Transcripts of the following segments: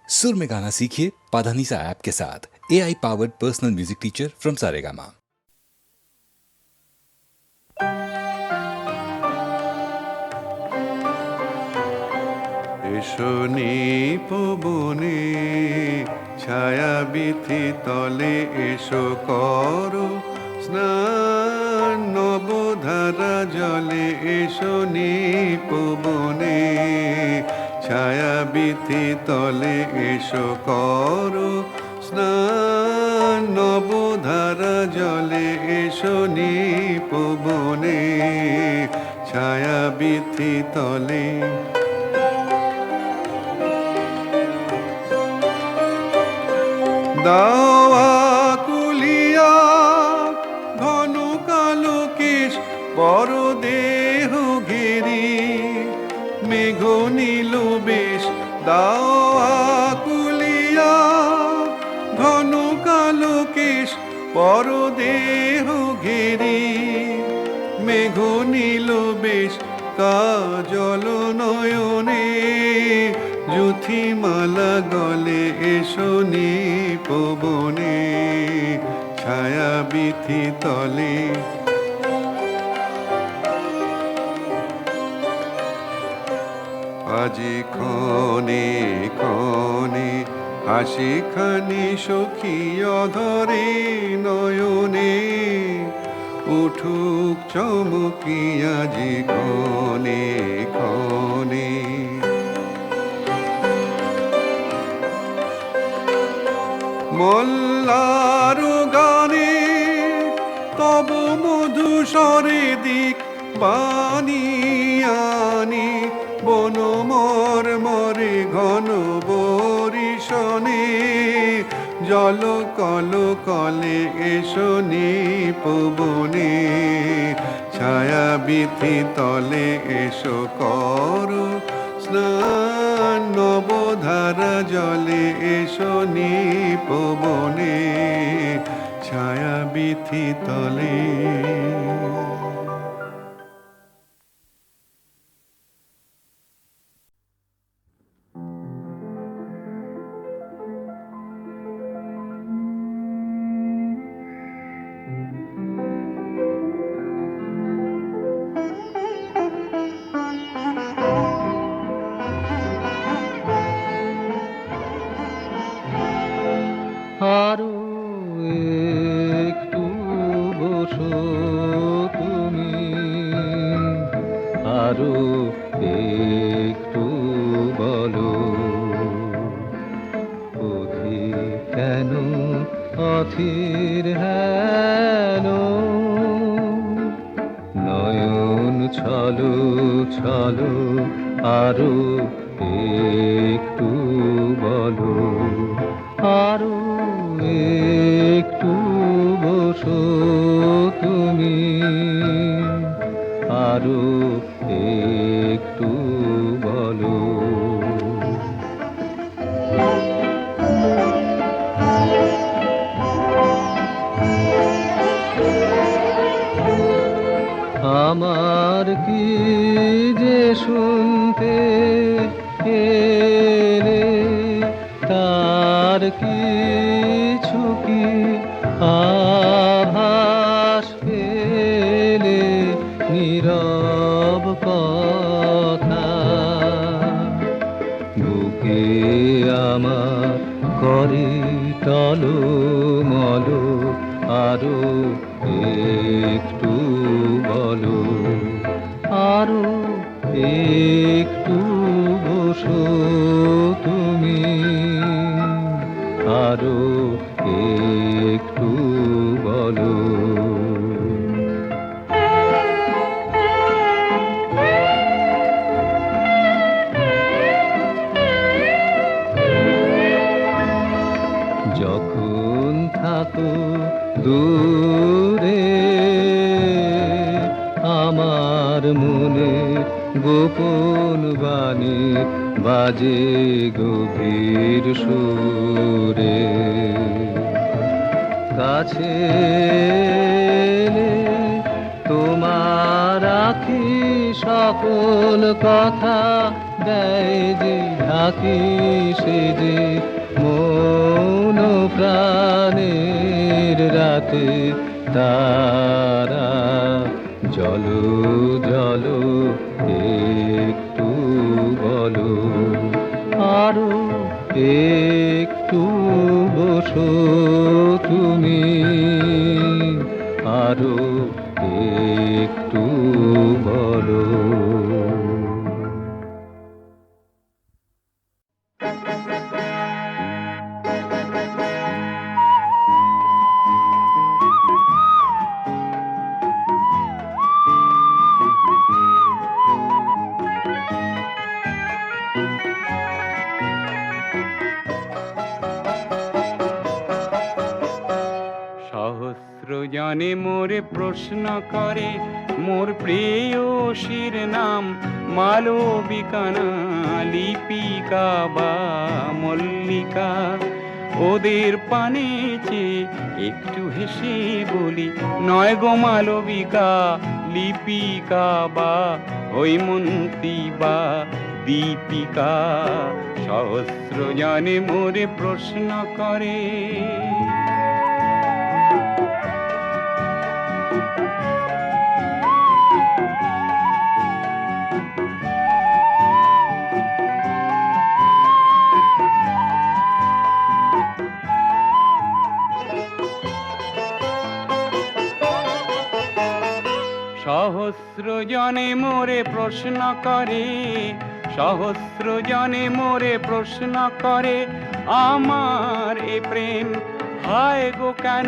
सुर में गाना सीखिए पाधानीसा ऐप के साथ। AI powered personal music teacher from Saregama. এসো নিপবনে ছায়া বিথি তলে এসো করো স্নান নবধারা জলে এসো নিপবনে ছায়া বিথি তলে এসো করো স্নান নবধারা জলে এসো নিপবনে ছায়া বিথি তলে দাওয়া কুলিয়া ঘন কালো কেশ বড় দেহ ঘেরি মেঘ নীল বেশ দাওয়া কুলিয়া ঘন কালো কেশ বড় দেহ ঘেরি মেঘ নীল বেশ কাজল নয়নে জ্যোতিমালা গলে এসো নিপবনে ছায়া বিথি তলে আজি ক্ষণে ক্ষণে হাসি খানি সখী অধরে নয়নে উঠুক চমকিয়া জি ক্ষণে ক্ষণে মল্লার গানে তব মধুস্বরে দিক বানিয়ানি বন মরে ঘন বরিশনে জল কল কলে এসো নিপবনে ছায়া বিথি তলে এসো করো স্নান নবধারা জলে এসো নিপবনে ছায়া বিথি তলে আরো একটু বসো তুমি, আরো একটু বলো পথিক কেন অথির হেন নয়ন ছলো ছলো আরো একটু বলো আরো একটু বসো তুমি, আরো একটু বলো আমার কি যে শুনতে এলে তার কিছু কি আভাস পেলে নীরব কথা বুকে আমার করে টলমল আরো একটু বলো আরো একটু বসো তুমি, আরো একটু বলো যখন থাকো দূরে আমার মনে গোপন বাণী বাজে গভীর সুরে কাছে এলে তোমার আখি সকল কথা দেয় যে ঢাকি সে যে আলোতে তারা জলো জলো একটু বলো, আরো একটু বসো তুমি, আরো একটু বলো। সহস্র জনে মোরে প্রশ্ন করে, মোর প্রেয়সীর নাম মালবিকা না লিপিকা বা মল্লিকা। ওদের পানে চেয়ে একটু হেসে বলি, নয় গো মালবিকা, লিপিকা বা হৈমন্তী বা দীপিকা। সহস্র জনে মোরে প্রশ্ন করে। সহস্র জনে মোরে প্রশ্ন করে, সহস্র জনে মোরে প্রশ্ন করে, আমার এ প্রেম হায় গো কেন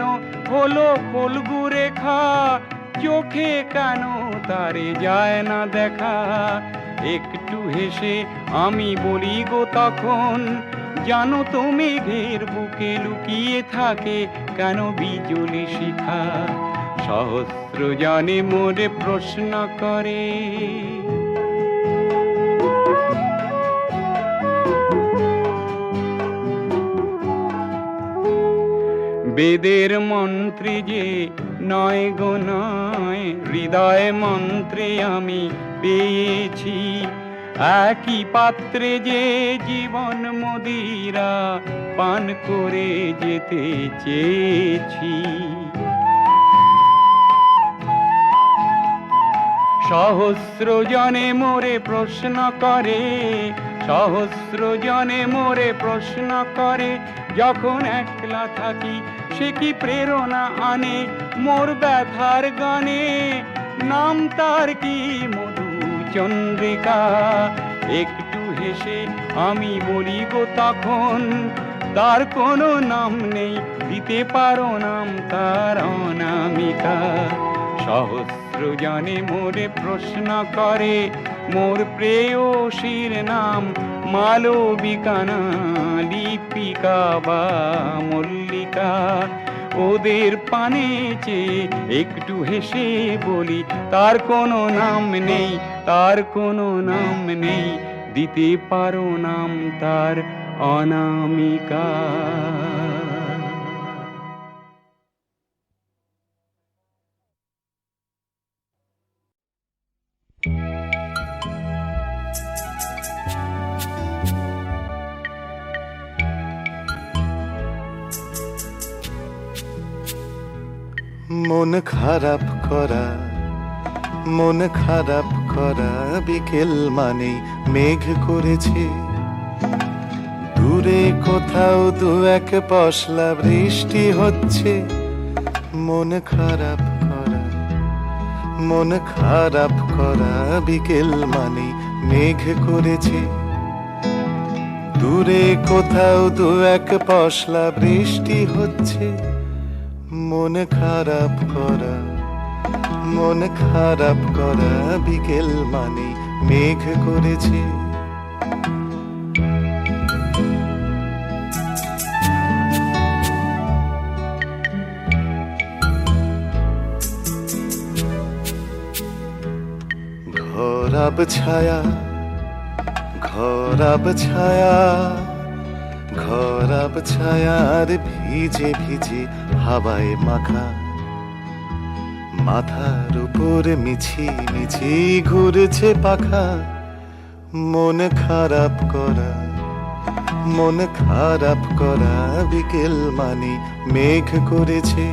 হলো ফলগু রেখা, চোখে কেন তারে যায় না দেখা। একটু হেসে আমি বলি গো তখন, জানো তো মেঘের বুকে লুকিয়ে থাকে কেন বিজলি শিখা। সহস্র জনে মোরে প্রশ্ন করে। বেদের মন্ত্রে যে নয় গো নয়, হৃদয় মন্ত্রে আমি পেয়েছি। একই পাত্রে যে জীবন মদিরা পান করে যেতে চেয়েছি। সহস্র জনে মোরে প্রশ্ন করে, সহস্র জনে মোরে প্রশ্ন করে, যখন একলা থাকি সে কি প্রেরণা আনে মোর ব্যথার গানে, নাম তার কি মধু চন্দ্রিকা। একটু হেসে আমি বলি গো তখন, তার কোনো নাম নেই, দিতে পারো নাম তার অনামিকা। সহস্র জনে মোরে প্রশ্ন করে, মোর প্রেয়সীর নাম মালবিকা না লিপিকা বা মল্লিকা। ওদের পানে চেয়ে একটু হেসে বলি, তার কোনো নাম নেই, তার কোনো নাম নেই, দিতে পারো নাম তার অনামিকা। মন খারাপ করা, মন খারাপ করা বিকেল মানে মেঘ করেছে। দূরে কোথাও দু এক পশলা বৃষ্টি হচ্ছে। মন খারাপ করা, মন খারাপ করা বিকেল মানে মেঘ করেছে। দূরে কোথাও দু এক পশলা বৃষ্টি হচ্ছে। মন খারাপ করা, মন খারাপ করা বিকেল মানে মেঘ করেছে। ঘরাব ছায়া, ঘরাব ছায়া, ঘরাব ছায়ার ভিজে ভিজে হাওয়ায় মাখা। মাথার উপর মিছি মিছি ঘুরছে পাখা। মন খারাপ করা, মন খারাপ করা বিকেল মানে মেঘ করেছে।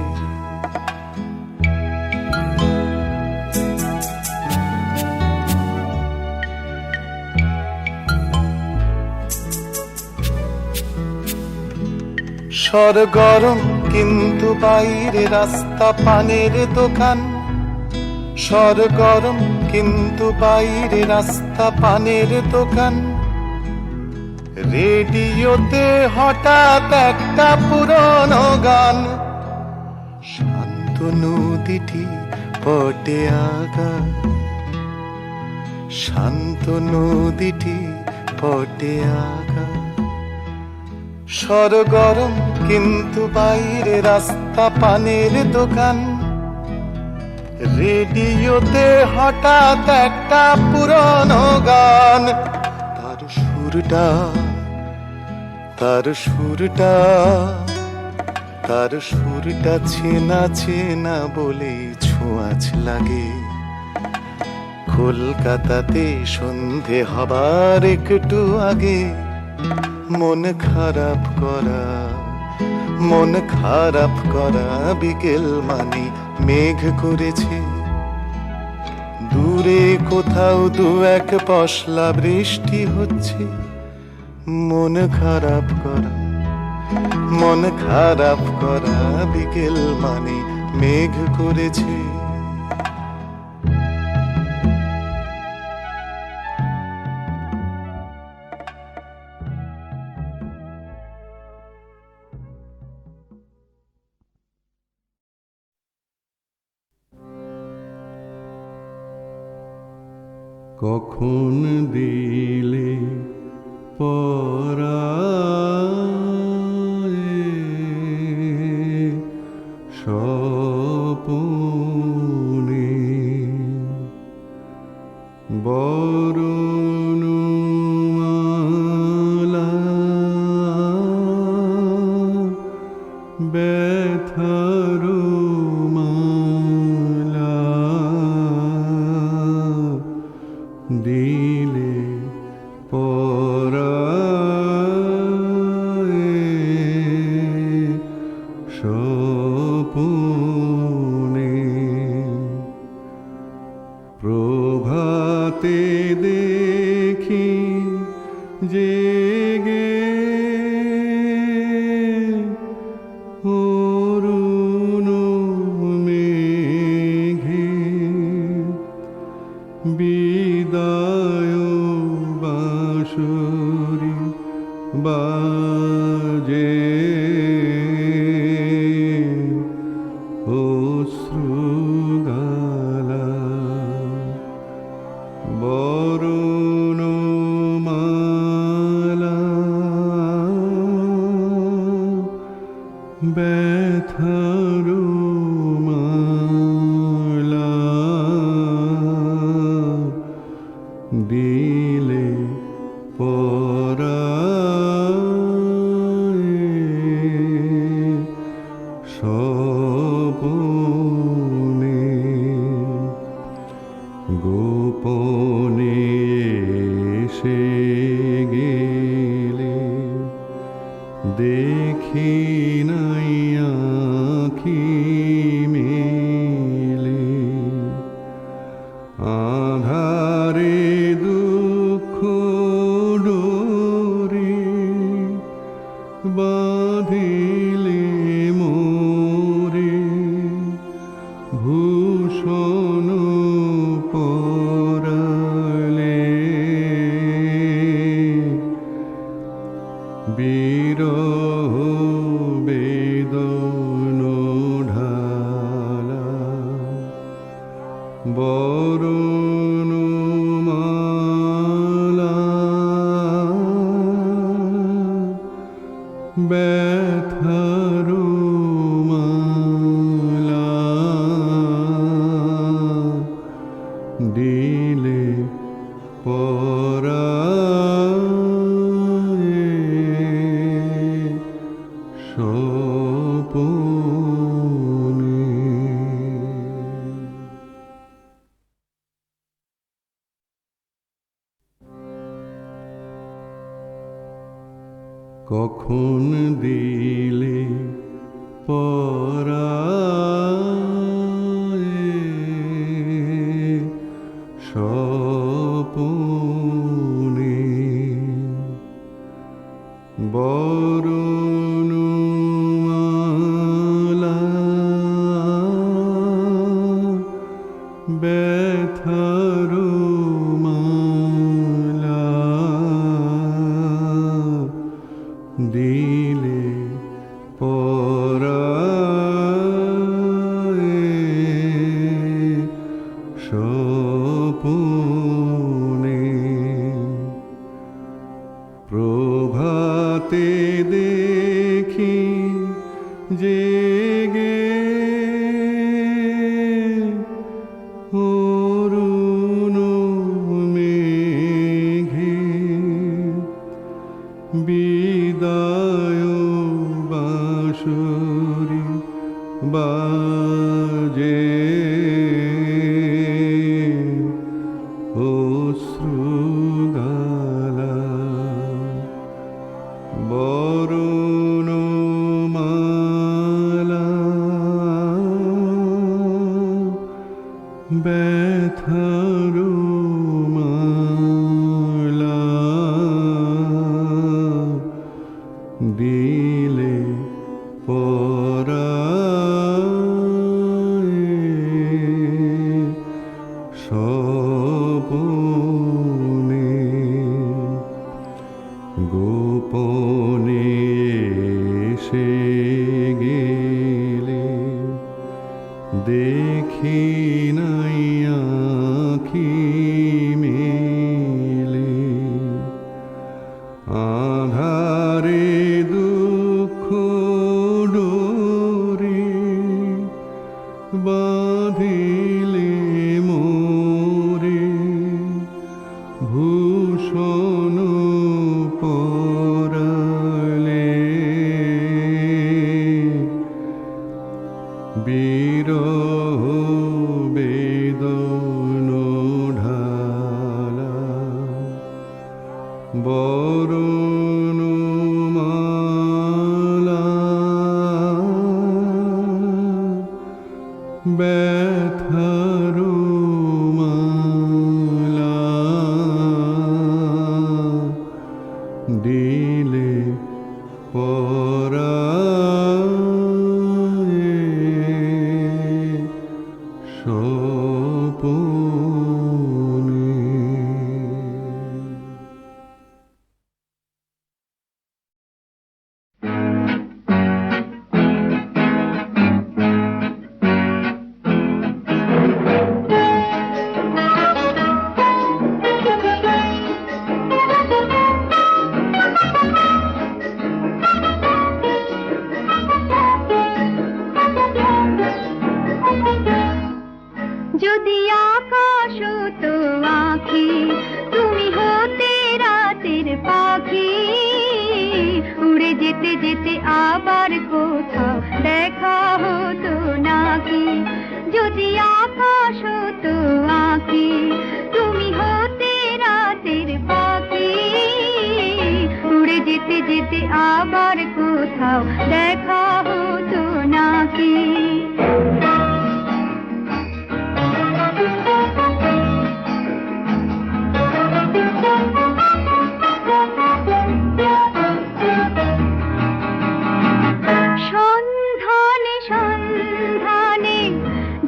সরগরম কিন্তু বাইরে রাস্তা পানের দোকান, সরগরম কিন্তু বাইরে রাস্তা পানের দোকান। রেডিওতে হঠাৎ একটা পুরনো গান, শান্ত নদীটি পটে আগা, শান্ত নদীটি পটে আগা। সরগরম কিন্তু বাইরে রাস্তা পানের দোকান, রেডিওতে হঠাৎ একটা পুরনো গান। তার সুরটা, তার সুরটা, তার সুরটা চেনা চেনা বলেই ছোঁয়াচ লাগে। কলকাতাতে সন্ধে হবার একটু আগে মন খারাপ করা, মন খারাপ করা বিকেল মানে মেঘ করেছে। দূরে কোথাও দু এক পশলা বৃষ্টি হচ্ছে। মন খারাপ করা, মন খারাপ করা বিকেল মানে মেঘ করেছে। কখন দিলে পরায়ে স্বপনে বরণমালা ব্যথার মালা দিলে পরায়ে স্বপনে প্রভাতে দেখি জেগে অরুণ মেঘে বিদায় বাঁশরি বাজে অশ্রুগালা বরণমালা ব্যথার মালা দিলে পরায়ে স্বপনে গোপনে এসে গেলে দেখি নাই আঁখি মেলে আধারে দুঃখ ডোরে বাঁধিলে মোরে ভূষণ পরালে বিরহ বেদন ঢালা বরণমালা ব্যথার মালা দিলে পরায়ে স্বপনে। কখন দিলে পরায়ে স্বপনে বরণ দিলে পরায়ে স্বপনে প্রভাতে দেখি জেগে অরুণ মেঘে বিদায় বাঁশরি বাজে অশ্রুদালা বরুণমালা ব্যথার মালা দিলে পরায়ে স্বপনে গোপনে এসে গেলে দেখি নাই আঁখি মেলে আধারে দুঃখ ডোরে বাঁধিলে মোরে ভূষণ পরালে বিরহ বেদন ঢালা বরুণমালা ব্যথার মালা দিলে পরায়ে স্বপনে যদি আকাশ হতো আঁখি তুমি হতে রাতের পাখি উড়ে যেতে যেতে আবার কোথাও দেখা হতো নাকি যদি আকাশ হতো আঁখি তুমি হতে রাতের পাখি উড়ে যেতে যেতে আবার কোথাও দেখা হতো নাকি সন্ধানে সন্ধানে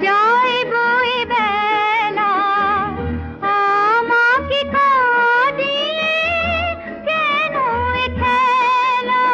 যায় বয়ে বেলা আমাকে কাঁদিয়ে কেন এ খেলা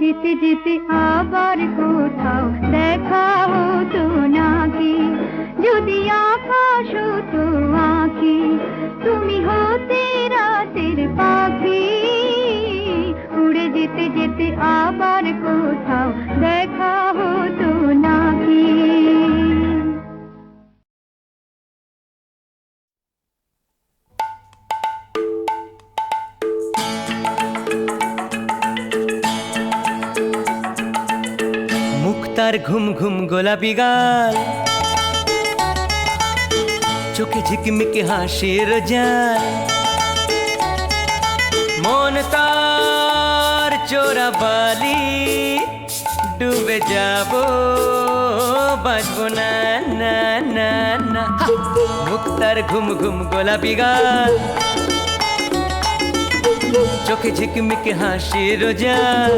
যেতে যেতে আবার কোথাও দেখা হতো নাকি, যদি আকাশ হতো আঁকি, তুমি হতে রাতের পাখি, উড়ে যেতে যেতে আবার কোথাও দেখা হতো নাকি। মুক্তার ঘুম ঘুম গোলাপি গাল, চোখে ঝিকমিকে হাসির জাল, মন তার চোরা বালি, ডুবে যাব বাঁচবো না না না না। মুক্তার ঘুম ঘুম গোলাপি গাল, চোখে ঝিকমিকে হাসির জাল,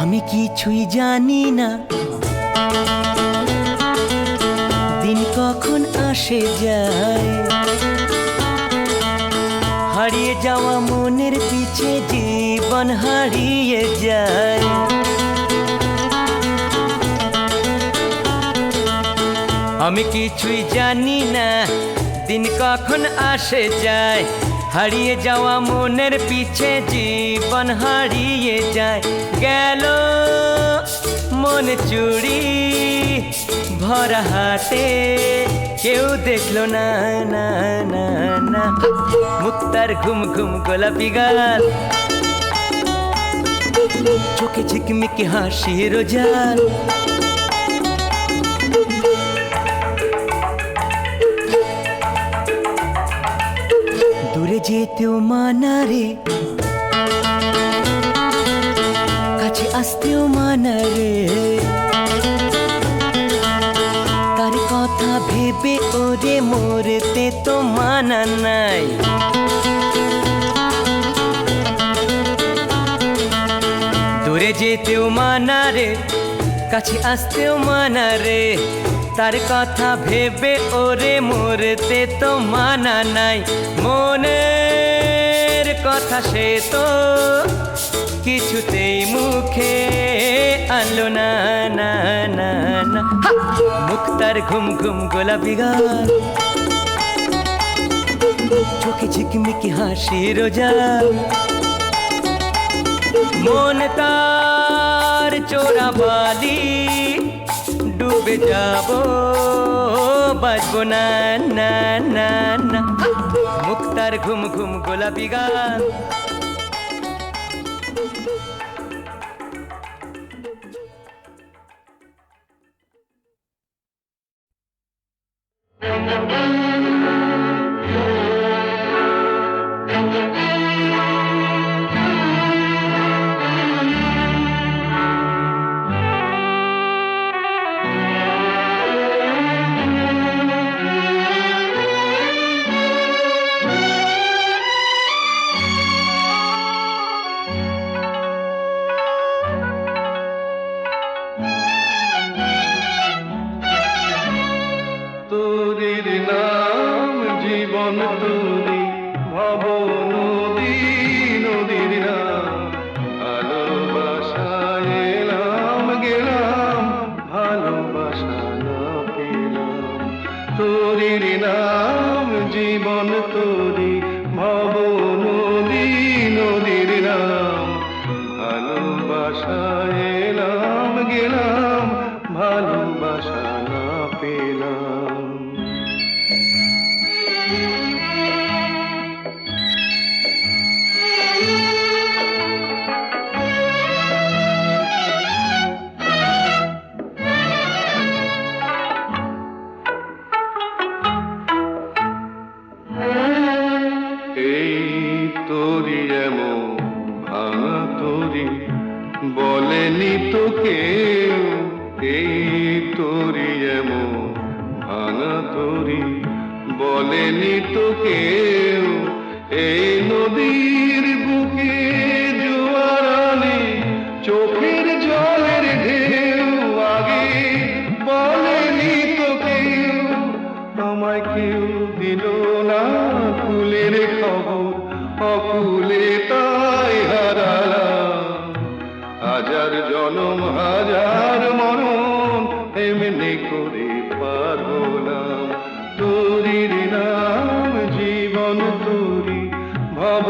আমি কিছুই জানি না দিন কখন আসে যায়, হারিয়ে যাওয়া মনের পিছে জীবন হারিয়ে যায়। আমি কিছুই জানি না দিন কখন আসে যায়, হারিয়ে যাওয়া মনের পিছে জীবন হারিয়ে যায়। গেল মন চুরি ভরা হাতে, কেউ দেখলো না না না না। মুক্তার ঘুম ঘুম গোলাপি গাল, চোখে ঝিকমিকে হাসির জাল, দূরে যেতেও মানা রে, কাছে আসতেও মানা রে, তার কথা ভেবে ওরে মরতে তো মানা নাই। দূরে যেতেও মানা রে, কাছে আসতেও মানা রে, তার কথা ভেবে ওরে মরতে তো মানা নাই। মনের কথা সে তো কিছুতেই মুখে আনলো না না না না। মুক্তার ঘুম ঘুম গোলাপি গাল, চোখে ঝিকমিকি হাসির জাল, মন তার চোরা বালি, ডুবে যাব বাঁচবো না না না না। মুক্তার ঘুম ঘুম গোলাপি গাল। তোরির নাম জীবন তোরি ভব নদী, নদীর নাম ভালোবাসায় এলাম গেলাম, ভালোবাসা না পেলাম। তোরির নাম জীবন তোরি ভব নদী, নদীর নাম ভালোবাসায় এলাম গেলাম, ভালোবাসা না পেলাম। এই তোরি এমন ভাঙা তোরি বলেনি তো কেউ, এই তোরি এমন ভাঙা তোরি বলেনি তো কেউ, এই নদীর বুকে জোয়ার আনে চোখের জলের ঢেউ আগে বলেনি তো কেউ আমায় কেউ দিল না কুলের খবর অকুলে তাই হারালাম হাজার জনম হাজার মরণ এমনি করে পার হলাম তোরির নাম জীবন তোরি ভব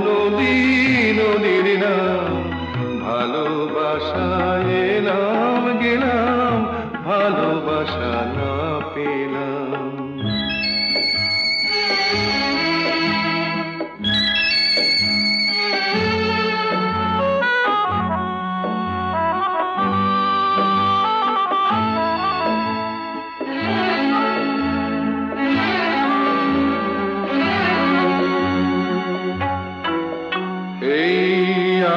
নদী নদীর নাম ভালোবাসায় এলাম গেলাম ভালোবাসা না পেলাম এই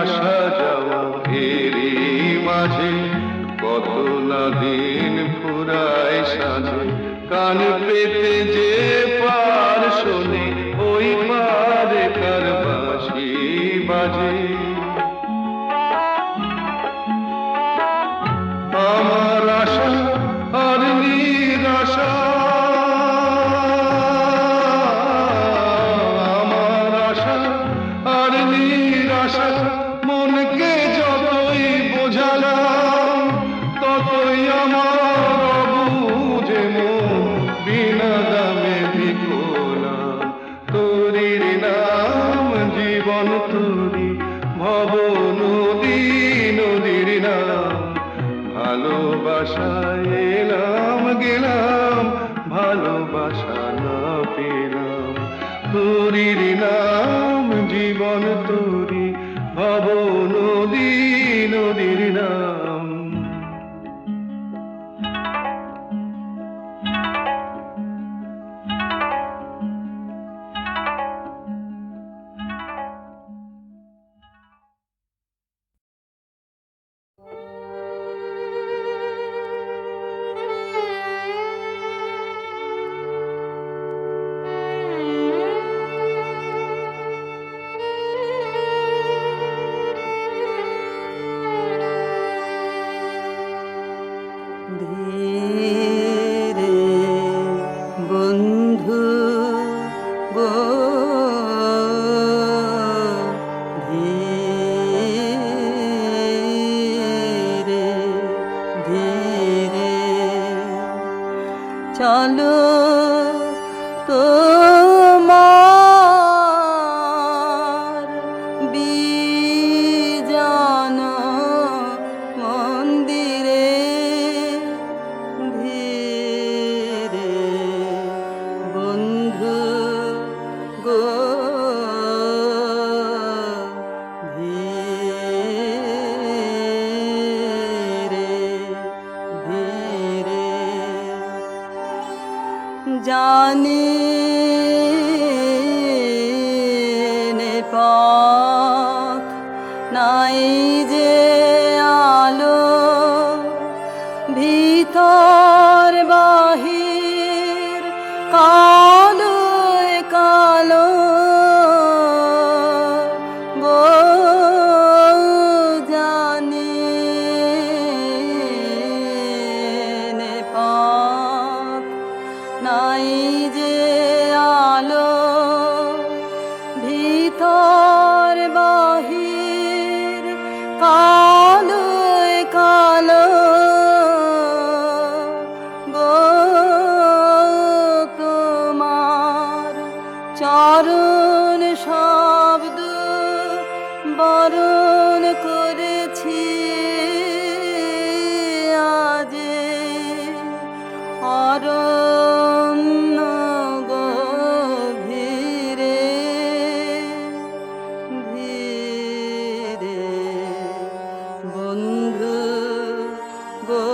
আসা যাওয়া এরই মাঝে কত না দিন ফুরায় সাজে কান পেতে যে পার শোনে ওই পারে কার বাঁশি বাজে আমার আশা আর নিরাশা আমার আশা আর নিরাশা মনকে যতই বোঝালাম ততই আমার অবুঝে মন বিনা দামে বিকোলাম তোরির নাম জীবন তোরি ভব নদী নদীর নাম ভালোবাসায় এলাম গেলাম ভালোবাসা না পেলাম তোরির নাম জীবন তোরি ভব নদী নদীর নাম ধীরে বন্ধু গো ধীরে ধীরে চলো তোমার বিজন মন্দিরে ধীরে বন্ধু গো ধীরে ধীরে জানি নে পথ নাই যে আলো ভিতর বাহির কালো কালো গো জানি নে পথ নাই যে আলো ভিতর বাহির কালো কালো গো তোমার চরণ শব্দ বরণ করেছি আজে অরণ্য গভীরে ধীরে বন্ধু গো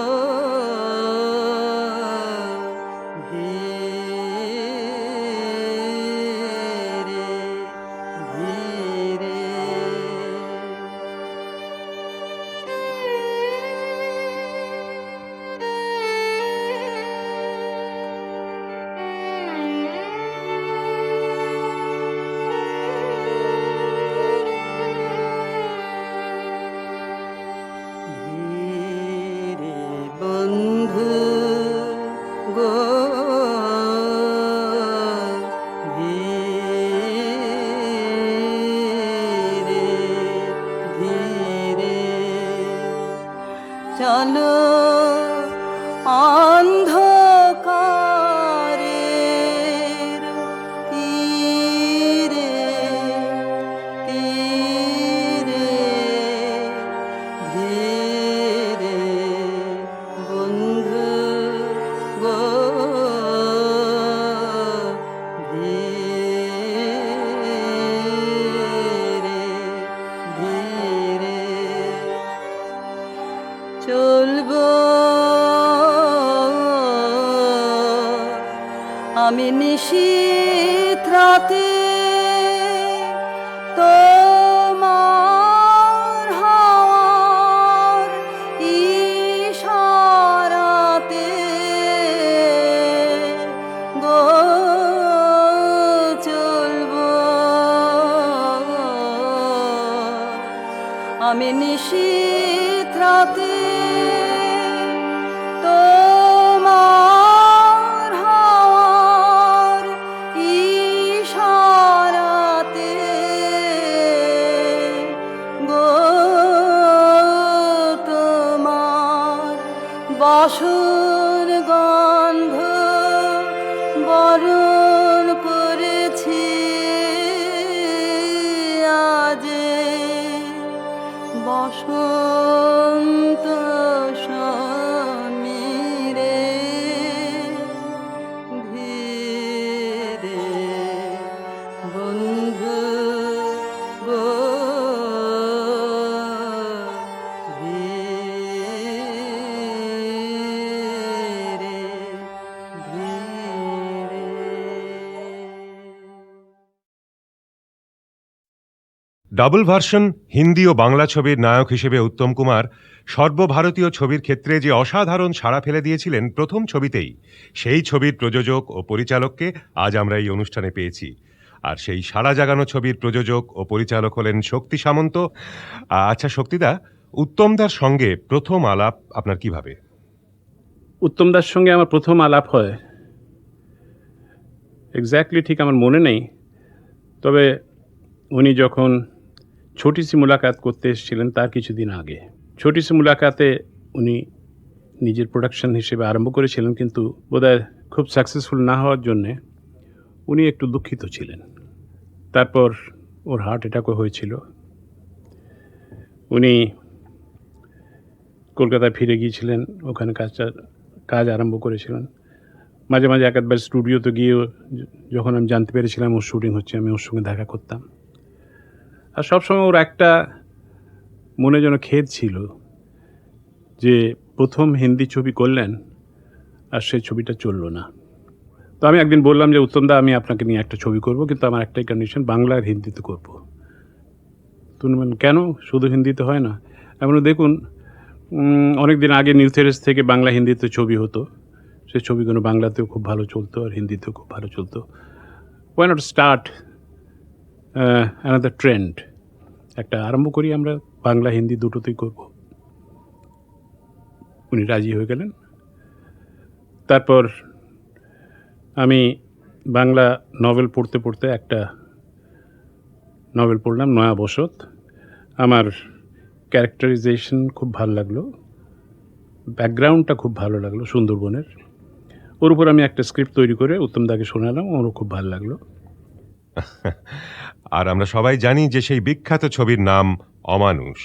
ধীরে ধীরে চলো অন্ধকারের তীরে তীরে ধীরে বন্ধু গো ধীরে ধীরে চলবো আমি নিশীথ রাতে তোমার হাওয়ার ইশারাতে গো চলবো আমি নিশীথ রাতে তোমার হাওয়ার ইশারাতে গো তোমার বাসর গন্ধ বরণ করেছি আজে বসন্ত সমীরে ধীরে বন্ধু গো ধীরে ধীরে। ডাবল ভার্সন হিন্দি ও বাংলা ছবির নায়ক হিসেবে উত্তম কুমার সর্বভারতীয় ছবির ক্ষেত্রে যে অসাধারণ সাড়া ফেলে দিয়েছিলেন প্রথম ছবিতেই, সেই ছবির প্রযোজক ও পরিচালককে আজ আমরা এই অনুষ্ঠানে পেয়েছি। আর সেই সাড়া জাগানো ছবির প্রযোজক ও পরিচালক হলেন শক্তি সামন্ত। আচ্ছা শক্তিদা, উত্তমদার সঙ্গে প্রথম আলাপ আপনার কিভাবে? উত্তমদার সঙ্গে আমার প্রথম আলাপ হয় এক্স্যাক্টলি ঠিক আমার মনে নেই, তবে উনি যখন ছোটি সি মুলাকাত করতে এসেছিলেন তার কিছুদিন আগে। ছোটি সি মুলাকাতে উনি নিজের প্রোডাকশন হিসেবে আরম্ভ করেছিলেন, কিন্তু বোধহয় খুব সাকসেসফুল না হওয়ার জন্যে উনি একটু দুঃখিত ছিলেন। তারপর ওর হার্ট অ্যাটাকও হয়েছিল। উনি কলকাতায় ফিরে গিয়েছিলেন, ওখানে কাজ আরম্ভ করেছিলেন। মাঝে মাঝে একবার স্টুডিওতে গিয়েও যখন আমি জানতে পেরেছিলাম ওর শুটিং হচ্ছে, আমি ওর সঙ্গে দেখা করতাম। আর সবসময় ওর একটা মনে যেন খেদ ছিল যে প্রথম হিন্দি ছবি করলেন আর সেই ছবিটা চললো না। তো আমি একদিন বললাম যে উত্তমদা, আমি আপনাকে নিয়ে একটা ছবি করব, কিন্তু আমার একটাই কন্ডিশন, বাংলা আর হিন্দিতে করবো। তো কেন, শুধু হিন্দিতে হয় না? এমন দেখুন, অনেক দিন আগে নিউ থেরেস থেকে বাংলা হিন্দিতে ছবি হতো, সেই ছবিগুলো বাংলাতেও খুব ভালো চলতো আর হিন্দিতেও খুব ভালো চলতো। Why not start another trend, একটা আরম্ভ করি আমরা, বাংলা হিন্দি দুটোতেই করব। উনি রাজি হয়ে গেলেন। তারপর আমি বাংলা নভেল পড়তে পড়তে একটা নভেল পড়লাম, নয়া বসত। আমার ক্যারেক্টারাইজেশন খুব ভালো লাগলো, ব্যাকগ্রাউন্ডটা খুব ভালো লাগলো সুন্দরবনের। ওর উপর আমি একটা স্ক্রিপ্ট তৈরি করে উত্তমদাকে শোনালাম, ওরও খুব ভালো লাগলো। আর আমরা সবাই জানি যে সেই বিখ্যাত ছবির নাম অমানুষ।